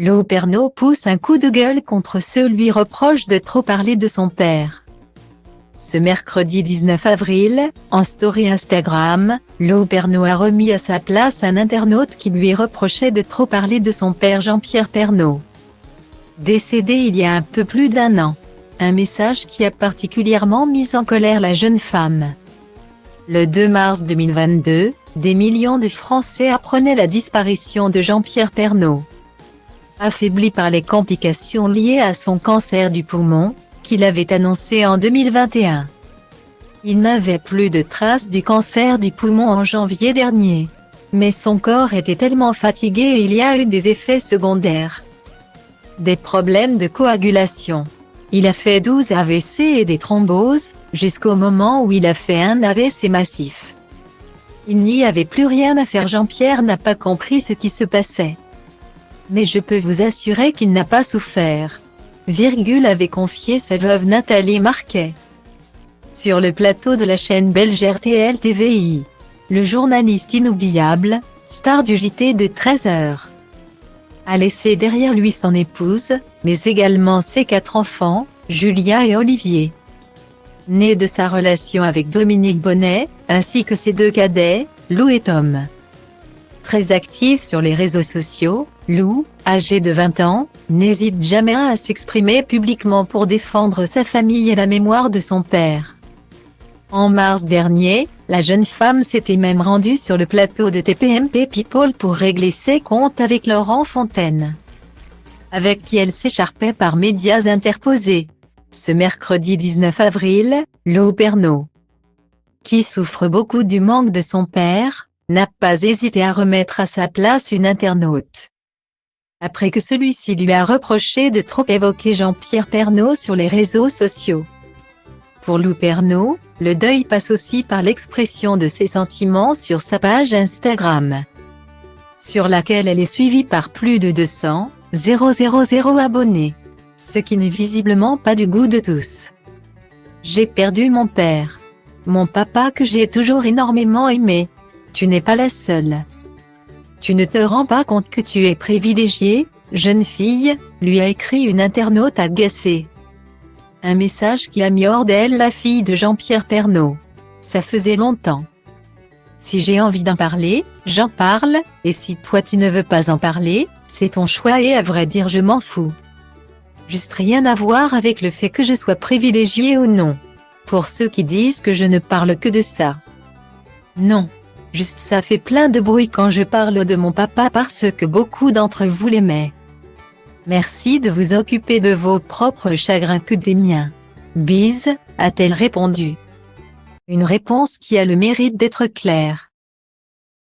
Lou Pernaut pousse un coup de gueule contre ceux lui reprochent de trop parler de son père. Ce mercredi 19 avril, en story Instagram, Lou Pernaut a remis à sa place un internaute qui lui reprochait de trop parler de son père Jean-Pierre Pernaut, décédé il y a un peu plus d'1 an. Un message qui a particulièrement mis en colère la jeune femme. Le 2 mars 2022, des millions de Français apprenaient la disparition de Jean-Pierre Pernaut. Affaibli par les complications liées à son cancer du poumon, qu'il avait annoncé en 2021. Il n'avait plus de traces du cancer du poumon en janvier dernier. Mais son corps était tellement fatigué et il y a eu des effets secondaires. Des problèmes de coagulation. Il a fait 12 AVC et des thromboses, jusqu'au moment où il a fait un AVC massif. Il n'y avait plus rien à faire. Jean-Pierre n'a pas compris ce qui se passait. Mais je peux vous assurer qu'il n'a pas souffert. Avait confié sa veuve Nathalie Marquet. Sur le plateau de la chaîne belge RTL TVI. Le journaliste inoubliable, star du JT de 13h, a laissé derrière lui son épouse, mais également ses 4 enfants, Julia et Olivier, nés de sa relation avec Dominique Bonnet, ainsi que ses 2 cadets, Lou et Tom. Très actif sur les réseaux sociaux, Lou, âgé de 20 ans, n'hésite jamais à s'exprimer publiquement pour défendre sa famille et la mémoire de son père. En mars dernier, la jeune femme s'était même rendue sur le plateau de TPMP People pour régler ses comptes avec Laurent Fontaine, avec qui elle s'écharpait par médias interposés. Ce mercredi 19 avril, Lou Pernaut, qui souffre beaucoup du manque de son père, n'a pas hésité à remettre à sa place une internaute. Après que celui-ci lui a reproché de trop évoquer Jean-Pierre Pernaut sur les réseaux sociaux. Pour Lou Pernaut, le deuil passe aussi par l'expression de ses sentiments sur sa page Instagram, sur laquelle elle est suivie par plus de 200 000 abonnés, ce qui n'est visiblement pas du goût de tous. J'ai perdu mon père, mon papa que j'ai toujours énormément aimé. Tu n'es pas la seule. Tu ne te rends pas compte que tu es privilégiée, jeune fille, lui a écrit une internaute agacée. Un message qui a mis hors d'elle la fille de Jean-Pierre Pernaut. Ça faisait longtemps. Si j'ai envie d'en parler, j'en parle, et si toi tu ne veux pas en parler, c'est ton choix et à vrai dire je m'en fous. Juste rien à voir avec le fait que je sois privilégiée ou non. Pour ceux qui disent que je ne parle que de ça. Non. Juste ça fait plein de bruit quand je parle de mon papa parce que beaucoup d'entre vous l'aimaient. Merci de vous occuper de vos propres chagrins que des miens. Bise, a-t-elle répondu. Une réponse qui a le mérite d'être claire.